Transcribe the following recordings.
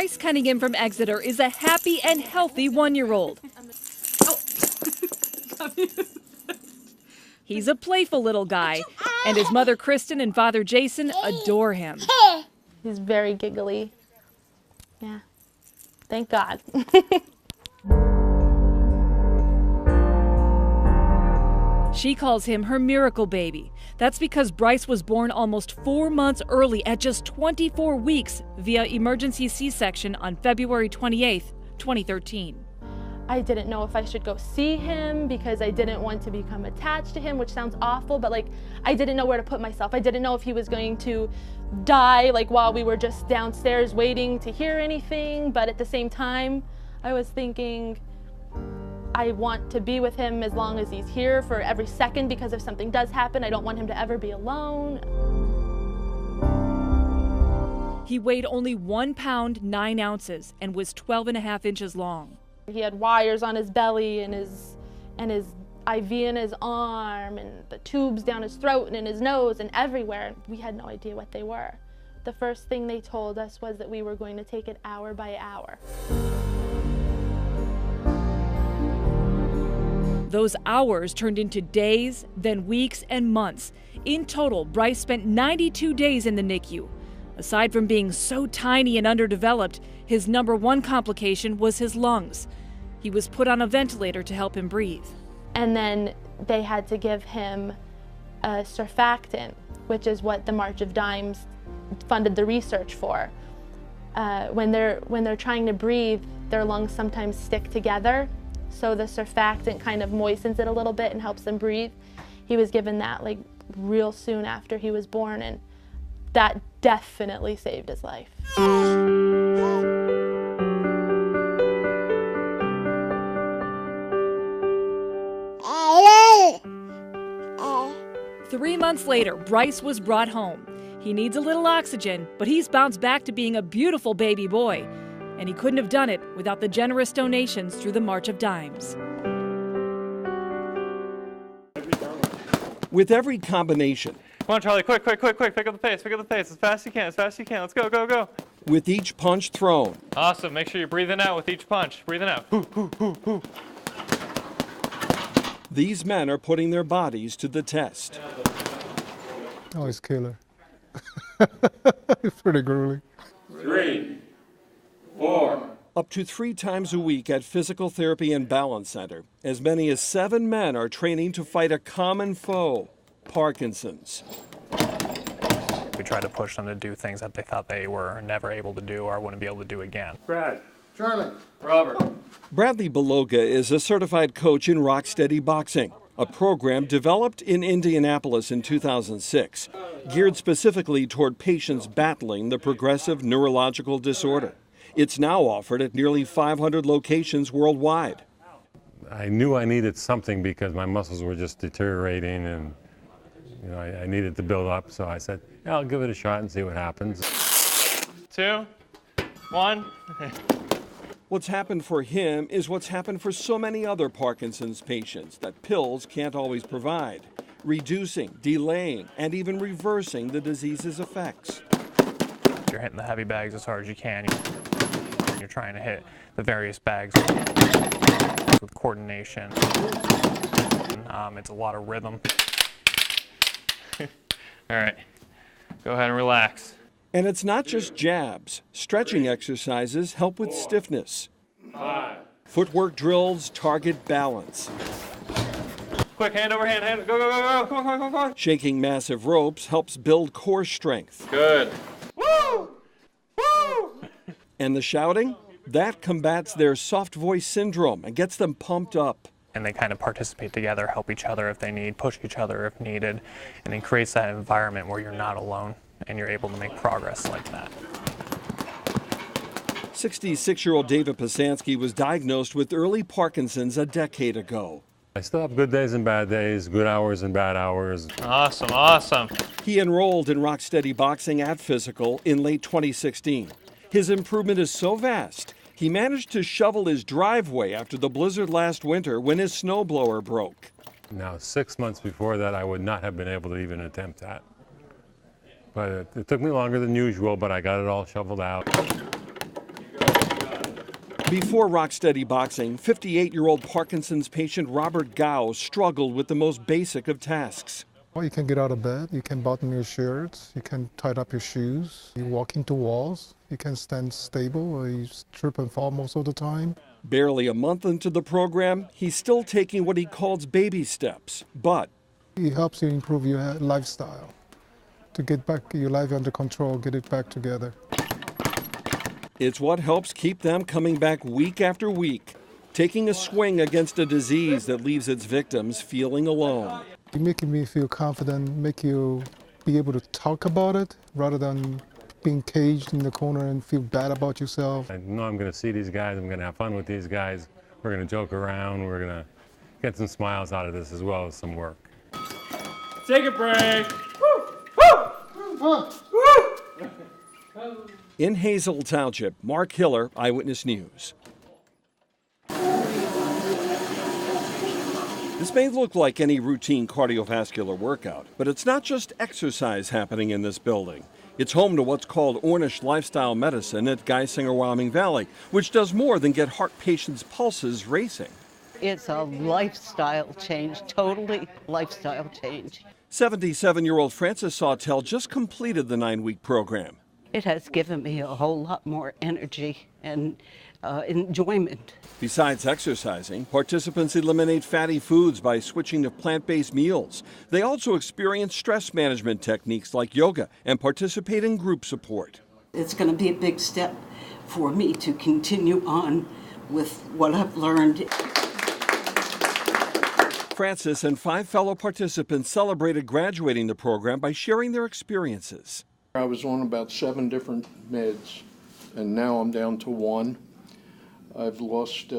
Bryce Cunningham from Exeter is a happy and healthy 1-year-old. He's a playful little guy, and his mother Kristen and father Jason adore him. He's very giggly. Yeah, thank God. She calls him her miracle baby. That's because Bryce was born almost 4 months early at just 24 weeks via emergency C-section on February 28th, 2013. I didn't know if I should go see him because I didn't want to become attached to him, which sounds awful, but like I didn't know where to put myself. I didn't know if he was going to die like while we were just downstairs waiting to hear anything, but at the same time I was thinking I want to be with him as long as he's here for every second, because if something does happen, I don't want him to ever be alone. He weighed only 1 pound 9 ounces and was 12.5 inches long. He had wires on his belly and his IV in his arm and the tubes down his throat and in his nose and everywhere. We had no idea what they were. The first thing they told us was that we were going to take it hour by hour. Those hours turned into days, then weeks and months. In total, Bryce spent 92 days in the NICU. Aside from being so tiny and underdeveloped, his #1 complication was his lungs. He was put on a ventilator to help him breathe. And then they had to give him a surfactant, which is what the March of Dimes funded the research for. When they're trying to breathe, their lungs sometimes stick together, so the surfactant kind of moistens it a little bit and helps them breathe. He was given that like real soon after he was born, and that definitely saved his life. 3 months later, Bryce was brought home. He needs a little oxygen, but he's bounced back to being a beautiful baby boy. And he couldn't have done it without the generous donations through the March of Dimes. With every combination, come on, Charlie, quick, pick up the pace, as fast as you can, let's go. with each punch thrown, Awesome, make sure you're breathing out with each punch, breathing out. these men are putting their bodies to the test. Oh, it's killer. It's pretty grueling. 3, 4. Up to 3 times a week at Physical Therapy and Balance Center, as many as 7 men are training to fight a common foe, Parkinson's. We tried to push them to do things that they thought they were never able to do or wouldn't be able to do again. Brad. Charlie. Robert. Bradley Beloga is a certified coach in Rocksteady Boxing, a program developed in Indianapolis in 2006, geared specifically toward patients battling the progressive neurological disorder. It's now offered at nearly 500 locations worldwide. I knew I needed something because my muscles were just deteriorating, and I needed to build up, so I said, yeah, I'll give it a shot and see what happens. 2, 1. What's happened for him is what's happened for so many other Parkinson's patients that pills can't always provide, reducing, delaying, and even reversing the disease's effects. You're hitting the heavy bags as hard as you can. You're trying to hit the various bags with coordination. It's a lot of rhythm. All right, go ahead and relax. And it's not just jabs. Stretching exercises help with stiffness. 5. Footwork drills target balance. Quick, hand over hand, go, come on. Shaking massive ropes helps build core strength. Good. Woo! And the shouting? That combats their soft voice syndrome and gets them pumped up. And they kind of participate together, help each other if they need, push each other if needed, and it creates that environment where you're not alone and you're able to make progress like that. 66-year-old David Pasansky was diagnosed with early Parkinson's a decade ago. I still have good days and bad days, good hours and bad hours. Awesome. He enrolled in Rocksteady Boxing at Physical in late 2016. His improvement is so vast, he managed to shovel his driveway after the blizzard last winter when his snowblower broke. Now, 6 months before that, I would not have been able to even attempt that. But it took me longer than usual, but I got it all shoveled out. Before Rocksteady Boxing, 58-year-old Parkinson's patient Robert Gao struggled with the most basic of tasks. Well, you can get out of bed, you can button your shirts, you can tighten up your shoes, you walk into walls, you can stand stable, or you trip and fall most of the time. Barely a month into the program, he's still taking what he calls baby steps, but It helps you improve your lifestyle, to get back your life under control, get it back together. it's what helps keep them coming back week after week, taking a swing against a disease that leaves its victims feeling alone. You're making me feel confident, make you be able to talk about it rather than being caged in the corner and feel bad about yourself. I know I'm going to see these guys, I'm going to have fun with these guys, we're going to joke around, we're going to get some smiles out of this as well as some work. Take a break. In Hazel Township, Mark Hiller, Eyewitness News. This may look like any routine cardiovascular workout, but it's not just exercise happening in this building. It's home to what's called Ornish Lifestyle Medicine at Geisinger, Wyoming Valley, which does more than get heart patients' pulses racing. It's a lifestyle change, totally lifestyle change. 77-year-old Frances Sawtell just completed the 9-week program. It has given me a whole lot more energy and enjoyment. Besides exercising, participants eliminate fatty foods by switching to plant-based meals. They also experience stress management techniques like yoga and participate in group support. It's going to be a big step for me to continue on with what I've learned. Frances and 5 fellow participants celebrated graduating the program by sharing their experiences. I was on about 7 different meds, and now I'm down to 1. I've lost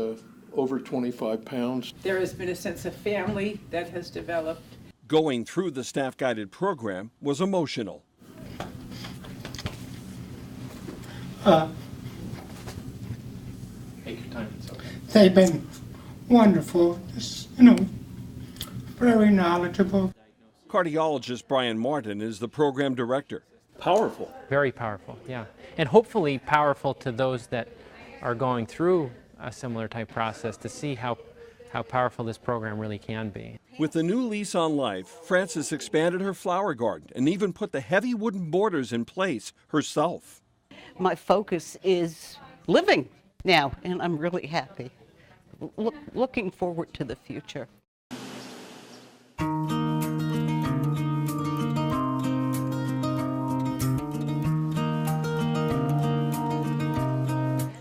over 25 pounds. There has been a sense of family that has developed. Going through the staff-guided program was emotional. Take your time, it's okay. They've been wonderful, just, very knowledgeable. Cardiologist Brian Martin is the program director. Powerful. Very powerful, yeah. And hopefully powerful to those that are going through a similar type process to see how powerful this program really can be. With the new lease on life, Frances expanded her flower garden and even put the heavy wooden borders in place herself. My focus is living now, and I'm really happy. Looking forward to the future.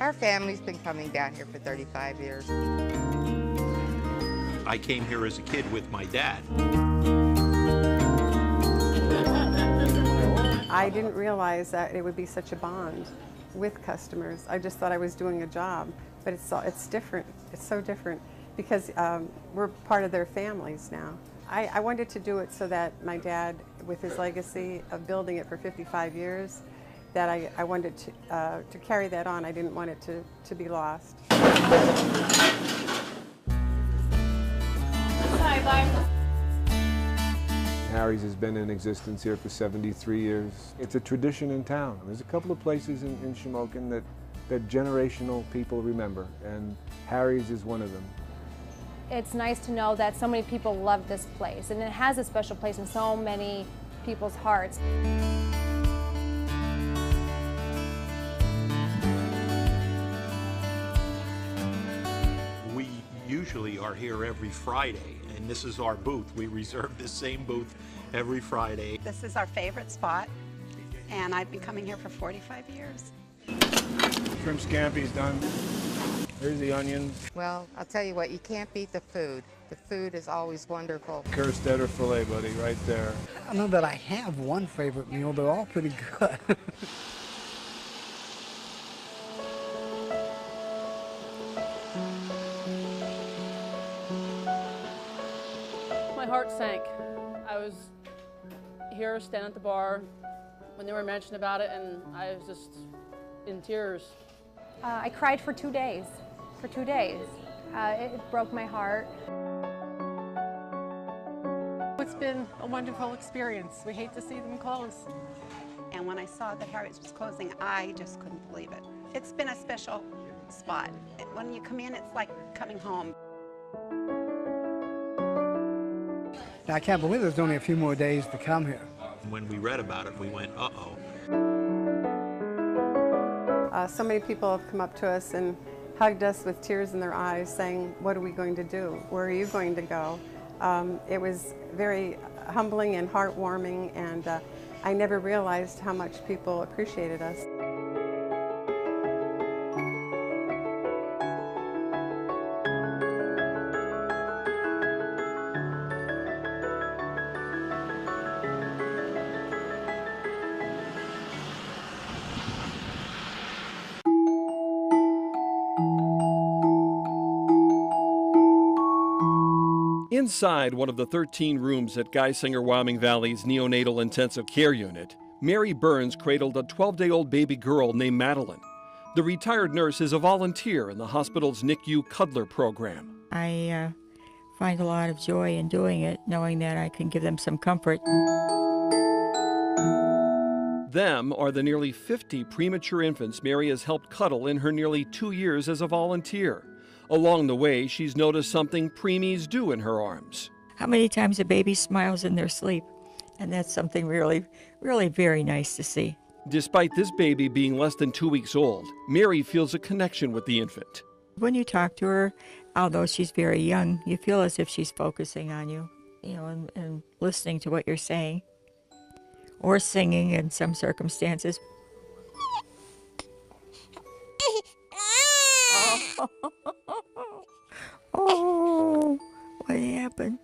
Our family's been coming down here for 35 years. I came here as a kid with my dad. I didn't realize that it would be such a bond with customers. I just thought I was doing a job, but it's different. It's so different because we're part of their families now. I wanted to do it so that my dad, with his legacy of building it for 55 years, that I wanted to carry that on. I didn't want it to be lost. Bye. Harry's has been in existence here for 73 years. It's a tradition in town. There's a couple of places in Shamokin that generational people remember, and Harry's is one of them. It's nice to know that so many people love this place, and it has a special place in so many people's hearts. We usually are here every Friday, and this is our booth. We reserve this same booth every Friday. This is our favorite spot, and I've been coming here for 45 years. Shrimp scampi's done. Here's the onions. Well, I'll tell you what, you can't beat the food. The food is always wonderful. Kerstetter filet, buddy, right there. I don't know that I have one favorite meal. They're all pretty good. My heart sank. I was here standing at the bar when they were mentioning about it, and I was just in tears. I cried for 2 days. For 2 days. It broke my heart. It's been a wonderful experience. We hate to see them close. And when I saw that Harry's was closing, I just couldn't believe it. It's been a special spot. When you come in, it's like coming home. I can't believe there's only a few more days to come here. When we read about it, we went, uh-oh. So many people have come up to us and hugged us with tears in their eyes saying, what are we going to do? Where are you going to go? It was very humbling and heartwarming, and I never realized how much people appreciated us. Inside one of the 13 rooms at Geisinger, Wyoming Valley's neonatal intensive care unit, Mary Burns cradled a 12-day-old baby girl named Madeline. The retired nurse is a volunteer in the hospital's NICU Cuddler program. I find a lot of joy in doing it, knowing that I can give them some comfort. Them are the nearly 50 premature infants Mary has helped cuddle in her nearly 2 years as a volunteer. Along the way, she's noticed something preemies do in her arms. How many times a baby smiles in their sleep? And that's something really, really very nice to see. Despite this baby being less than 2 weeks old, Mary feels a connection with the infant. When you talk to her, although she's very young, you feel as if she's focusing on you, and listening to what you're saying, or singing in some circumstances. Oh, what happened?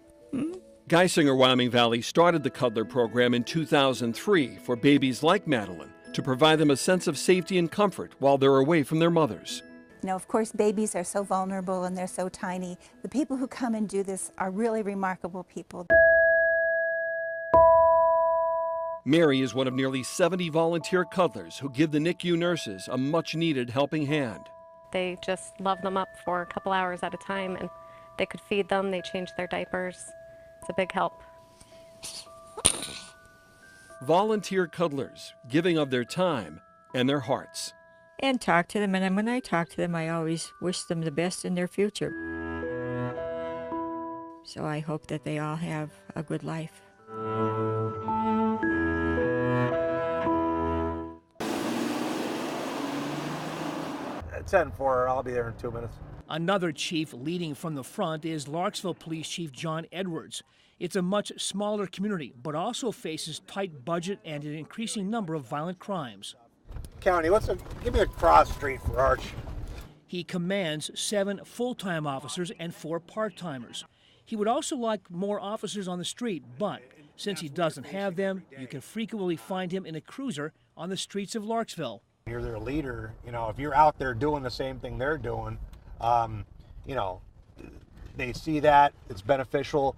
Geisinger, Wyoming Valley started the Cuddler program in 2003 for babies like Madeline to provide them a sense of safety and comfort while they're away from their mothers. You know, of course, babies are so vulnerable and they're so tiny. The people who come and do this are really remarkable people. Mary is one of nearly 70 volunteer cuddlers who give the NICU nurses a much-needed helping hand. They just love them up for a couple hours at a time, and they could feed them, they change their diapers. It's a big help. Volunteer cuddlers, giving of their time and their hearts. And talk to them, and when I talk to them, I always wish them the best in their future. So I hope that they all have a good life. At 10-4, I'll be there in 2 minutes. Another chief leading from the front is Larksville Police Chief John Edwards. It's a much smaller community, but also faces tight budget and an increasing number of violent crimes. County, give me a cross street for Arch. He commands 7 full-time officers and 4 part-timers. He would also like more officers on the street, but since he doesn't have them, you can frequently find him in a cruiser on the streets of Larksville. You're their leader. You know, if you're out there doing the same thing they're doing, you know, they see that it's beneficial.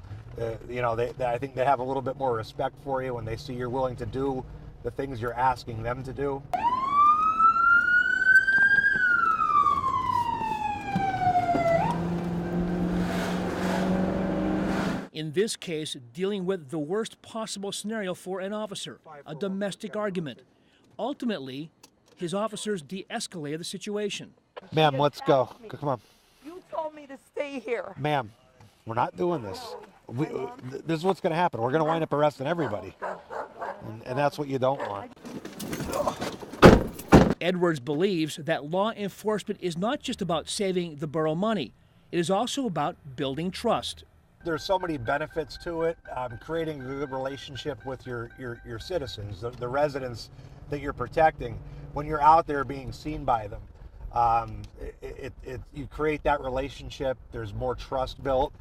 You know, I think they have a little bit more respect for you when they see you're willing to do the things you're asking them to do. In this case, dealing with the worst possible scenario for an officer, a domestic argument. Ultimately, his officers de-escalated the situation. Ma'am, let's go. Come on. You told me to stay here. Ma'am, we're not doing this. This is what's going to happen. We're going to wind up arresting everybody. And that's what you don't want. Edwards believes that law enforcement is not just about saving the borough money. It is also about building trust. There's so many benefits to it. Creating a good relationship with your citizens, the residents that you're protecting. When you're out there being seen by them, you create that relationship. There's more trust built.